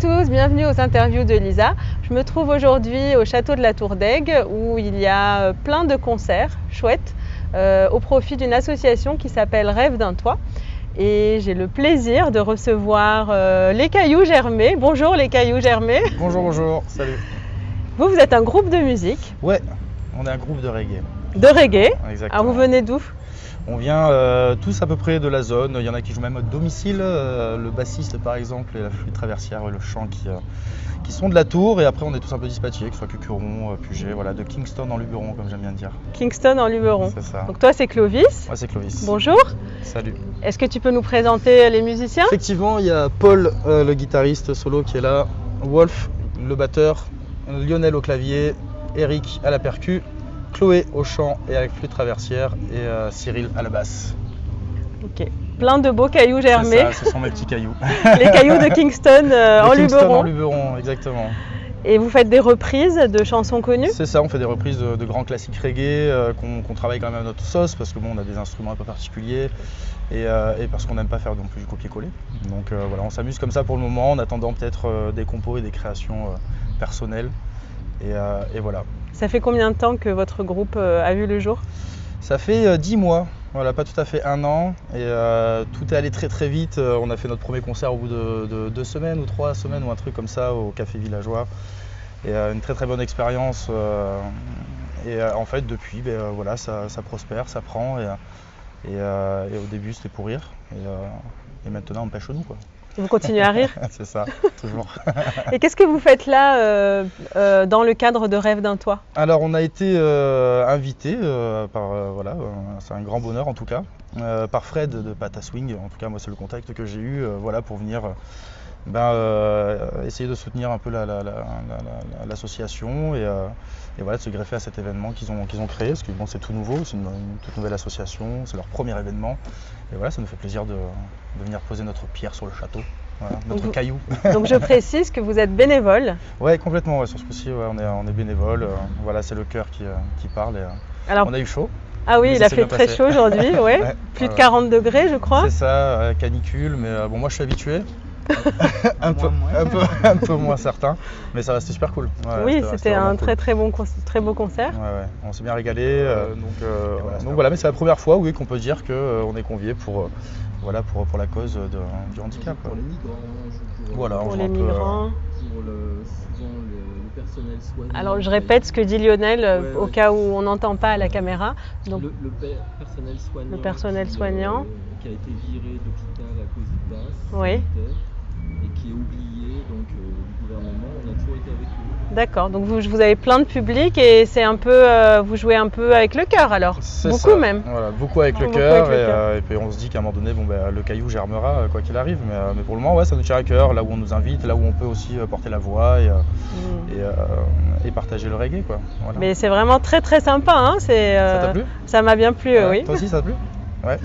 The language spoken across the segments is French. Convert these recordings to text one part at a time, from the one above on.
tous, bienvenue aux interviews de Lisa. Je me trouve aujourd'hui au château de la Tour d'Aigues où il y a plein de concerts chouettes au profit d'une association qui s'appelle Rêve d'un toit. Et j'ai le plaisir de recevoir les Cailloux Germés. Bonjour les Cailloux Germés. Bonjour, bonjour, salut. Vous êtes un groupe de musique. Ouais, on est un groupe de reggae. De reggae. Exactement. Alors vous venez d'où? On vient tous à peu près de la zone. Il y en a qui jouent même au domicile, le bassiste par exemple, et la flûte traversière, le chant qui sont de la Tour. Et après on est tous un peu dispatchés, que ce soit Cucuron, Puget, voilà, de Kingston en Luberon comme j'aime bien dire. Kingston en Luberon. C'est ça. Donc toi c'est Clovis. Ouais, c'est Clovis. Bonjour. Salut. Est-ce que tu peux nous présenter les musiciens? Effectivement, il y a Paul, le guitariste solo qui est là, Wolf, le batteur, Lionel au clavier, Eric à la percu, Chloé au chant et à la flûte traversière et Cyril à la basse. Ok, plein de beaux cailloux germés. C'est ça, ce sont mes petits cailloux. Les cailloux de Kingston en Luberon. En Luberon, exactement. Et vous faites des reprises de chansons connues? C'est ça, on fait des reprises de grands classiques reggae qu'on travaille quand même à notre sauce parce que bon, on a des instruments un peu particuliers et parce qu'on n'aime pas faire non plus du copier-coller. Donc voilà, on s'amuse comme ça pour le moment en attendant peut-être des compos et des créations personnelles. Et voilà. Ça fait combien de temps que votre groupe a vu le jour? Ça fait 10 mois, voilà, pas tout à fait un an. Et tout est allé très très vite. On a fait notre premier concert au bout de 2 semaines ou 3 semaines ou un truc comme ça au Café Villageois. Et une très très bonne expérience. En fait, depuis, voilà, ça prospère, ça prend. Et au début, c'était pour rire. Et maintenant, on pêche au nous, quoi. Vous continuez à rire? C'est ça, toujours. Et qu'est-ce que vous faites là dans le cadre de Rêve d'un toit? Alors on a été invité par, voilà, c'est un grand bonheur en tout cas, par Fred de Pata Swing. En tout cas moi c'est le contact que j'ai eu voilà, pour venir essayer de soutenir un peu l'association et voilà, de se greffer à cet événement qu'ils ont créé, parce que bon, c'est tout nouveau, c'est une toute nouvelle association, c'est leur premier événement. Et voilà, ça nous fait plaisir de venir poser notre pierre sur le château, voilà, notre caillou. Donc je précise que vous êtes bénévole. Ouais, complètement, ouais, sur ce coup-ci, ouais, on est bénévole, voilà, c'est le cœur qui parle et Alors, on a eu chaud. Ah oui, il a fait très chaud aujourd'hui, ouais. Ouais, Plus de 40 degrés je crois. C'est ça, canicule, mais bon, moi je suis habitué. un peu moins certain, mais ça restait super cool. Ouais, oui, c'était un cool. très beau concert. Ouais, on s'est bien régalé. Donc voilà, mais c'est la première fois, oui, qu'on peut dire qu'on est convié pour la cause du handicap. Pour les migrants, voilà, pour les migrants. Pour souvent le personnel soignant. Alors je répète ce que dit Lionel au cas où on n'entend pas à la caméra. Donc, le personnel soignant. Le personnel soignant. Qui a été viré d'hôpital à cause de tasse. Oui. Et qui est oublié donc du gouvernement, on a toujours été avec eux. D'accord, donc vous avez plein de public et c'est un peu, vous jouez un peu avec le cœur alors, beaucoup ça. Même. Voilà, beaucoup avec le cœur et puis on se dit qu'à un moment donné, bon, le caillou germera quoi qu'il arrive, mais pour le moment ouais, ça nous tient à cœur, là où on nous invite, là où on peut aussi porter la voix et partager le reggae quoi. Voilà. Mais c'est vraiment très sympa, hein. Ça t'a plu? Ça m'a bien plu, oui. Toi aussi ça t'a plu? Ouais.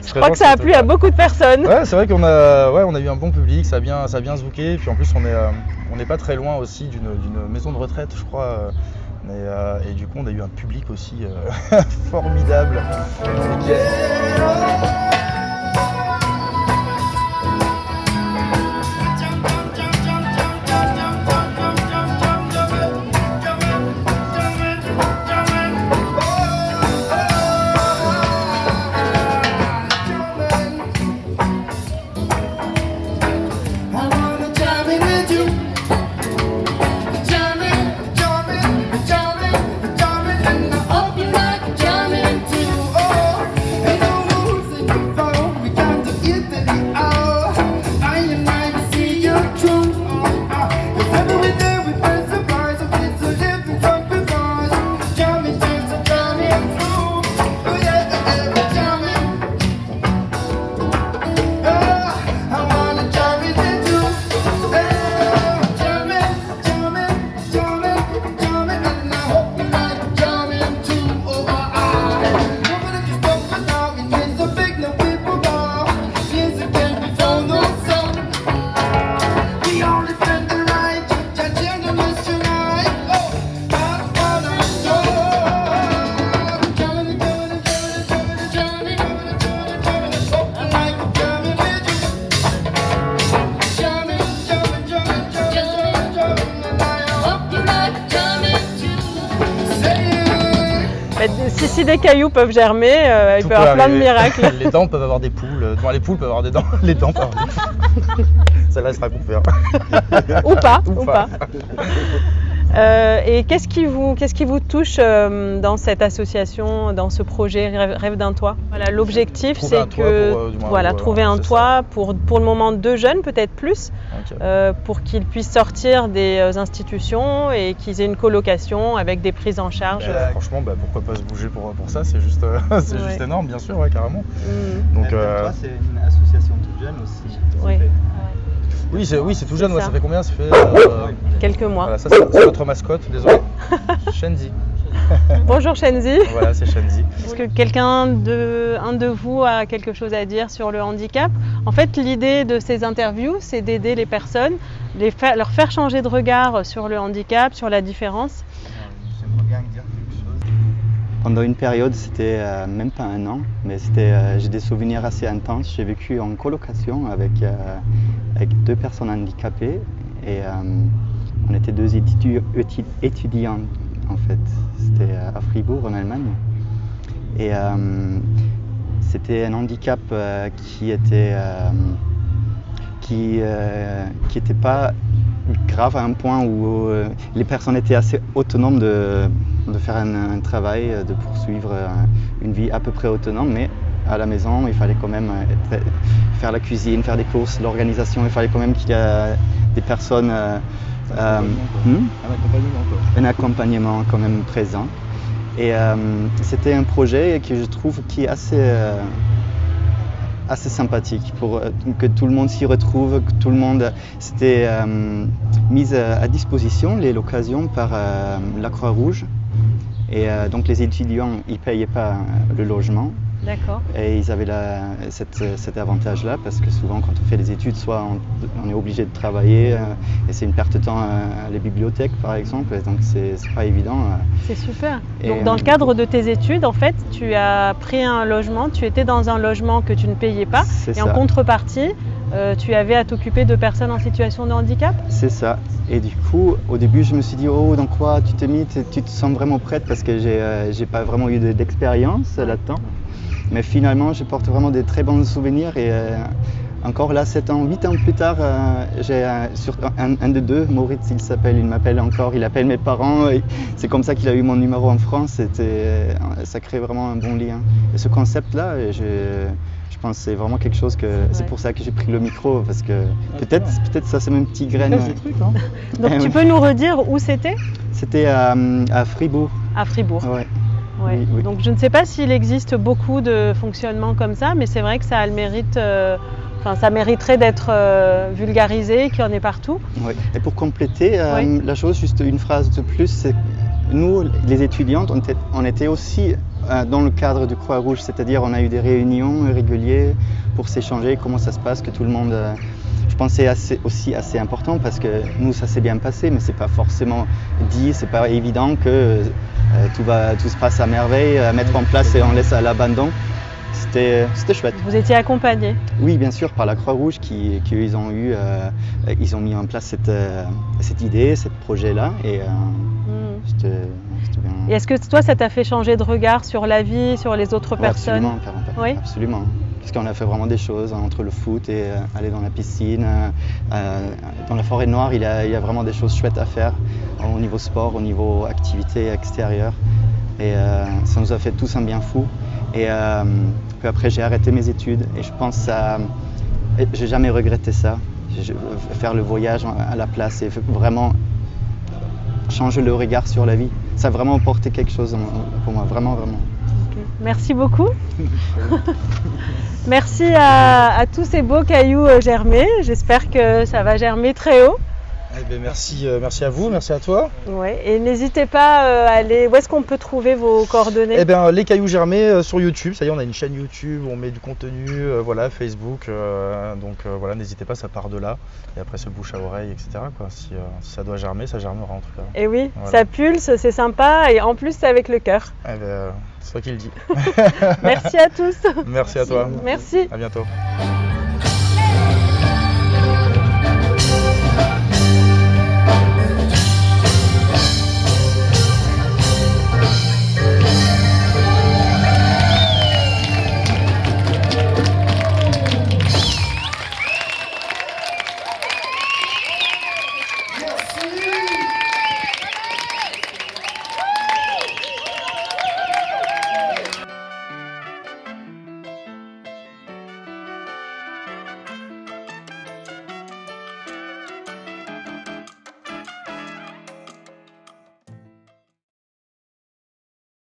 Je crois que ça a plu à beaucoup de personnes. Ouais, c'est vrai qu'on a eu un bon public, ça a bien zwooké, puis en plus on n'est pas très loin aussi d'une maison de retraite, je crois. Et du coup on a eu un public aussi formidable. Si des cailloux peuvent germer, il Tout peut y avoir plein de arriver. miracles. Les dents peuvent avoir des poules. Bon, les poules peuvent avoir des dents. Les dents peuvent avoir des poules. Celle-là sera coupée. Ou pas. Ou pas. Et qu'est-ce qui vous touche dans cette association, dans ce projet Rêve d'un toit? Voilà, l'objectif Trouver c'est un toit que pour, du moins, voilà, trouver un c'est toit pour le moment 2 jeunes, peut-être plus, Ok. pour qu'ils puissent sortir des institutions et qu'ils aient une colocation avec des prises en charge. Franchement, pourquoi pas se bouger pour ça, c'est juste, c'est Ouais. juste énorme, bien sûr, ouais, carrément. Donc, Toi, c'est une association toute jeune aussi. Oui. oui, c'est tout jeune, C'est ouais, ça. ça fait combien? Ça fait Quelques mois. voilà, ça c'est notre mascotte, désolé. Shenzi. Bonjour Shenzi. Voilà, c'est Shenzi. Est-ce que un de vous a quelque chose à dire sur le handicap? En fait, l'idée de ces interviews, c'est d'aider les personnes, leur faire changer de regard sur le handicap, sur la différence. J'aimerais bien dire quelque chose. Pendant une période, c'était même pas un an, mais j'ai des souvenirs assez intenses. J'ai vécu en colocation avec 2 personnes handicapées et on était 2 étudiants en fait. C'était à Fribourg en Allemagne. Et c'était un handicap qui était pas grave à un point où les personnes étaient assez autonomes de faire un travail, de poursuivre une vie à peu près autonome, mais à la maison, il fallait quand même faire la cuisine, faire des courses, l'organisation, il fallait quand même qu'il y ait des personnes, un accompagnement quand même présent. Et c'était un projet que je trouve qui est assez sympathique pour que tout le monde s'y retrouve, que tout le monde s'était mis à disposition l'occasion par la Croix-Rouge. Et donc les étudiants, ils ne payaient pas le logement. D'accord. Et ils avaient cet avantage-là parce que souvent quand on fait des études, soit on est obligé de travailler et c'est une perte de temps à la bibliothèque par exemple, et donc c'est pas évident. C'est super. Et, Donc dans le cadre de tes études, en fait, tu as pris un logement, tu étais dans un logement que tu ne payais pas C'est et en ça. contrepartie, tu avais à t'occuper de personnes en situation de handicap? C'est ça. Et du coup, au début, je me suis dit, oh, dans quoi tu t'es mis, tu te sens vraiment prête parce que j'ai pas vraiment eu d'expérience là-dedans. Mais finalement, je porte vraiment des très bons souvenirs et encore là, 8 ans plus tard, j'ai un de 2, Moritz il s'appelle, il m'appelle encore, il appelle mes parents. Et c'est comme ça qu'il a eu mon numéro en France, ça crée vraiment un bon lien. Et ce concept-là, je pense que c'est vraiment quelque chose que... C'est pour ça que j'ai pris le micro, parce que peut-être ça c'est mon petit graine. Donc tu peux nous redire où c'était? C'était à Fribourg. À Fribourg. Ouais. Ouais. Oui, oui. Donc je ne sais pas s'il existe beaucoup de fonctionnements comme ça, mais c'est vrai que ça a le mérite, ça mériterait d'être vulgarisé, qu'il y en ait partout. Ouais. Et pour compléter Oui. la chose, juste une phrase de plus, c'est que nous, les étudiantes, on était aussi dans le cadre du Croix-Rouge, c'est-à-dire on a eu des réunions régulières pour s'échanger comment ça se passe, que tout le monde... je pense que c'est aussi assez important parce que nous, ça s'est bien passé, mais c'est pas forcément dit, c'est pas évident que tout se passe à merveille, à mettre en place et on laisse à l'abandon. C'était chouette. Vous étiez accompagné. Oui, bien sûr, par la Croix-Rouge ils ont mis en place cette idée, ce projet-là et c'était bien. Et est-ce que toi, ça t'a fait changer de regard sur la vie, sur les autres Ouais, personnes? absolument, carrément. Oui. Absolument. Parce qu'on a fait vraiment des choses entre le foot et aller dans la piscine. Dans la forêt noire, il y a vraiment des choses chouettes à faire au niveau sport, au niveau activité extérieure. Et ça nous a fait tous un bien fou. Et puis après, j'ai arrêté mes études et je pense que j'ai jamais regretté ça. Faire le voyage à la place et vraiment changer le regard sur la vie. Ça a vraiment apporté quelque chose pour moi, vraiment, vraiment. Merci beaucoup. Merci à tous ces beaux cailloux germés. J'espère que ça va germer très haut. Eh ben merci à vous, merci à toi. Ouais. Et n'hésitez pas à aller. Où est-ce qu'on peut trouver vos coordonnées? Eh bien, les cailloux germés sur YouTube, ça y est, on a une chaîne YouTube, on met du contenu, voilà, Facebook, donc voilà, n'hésitez pas, ça part de là. Et après, c'est le bouche à oreille, etc. quoi. Si ça doit germer, ça germera en tout cas. Et oui, Voilà. ça pulse, c'est sympa et en plus c'est avec le cœur. Eh ben, c'est toi qui le dis. Merci à tous. Merci à toi. Merci. À bientôt.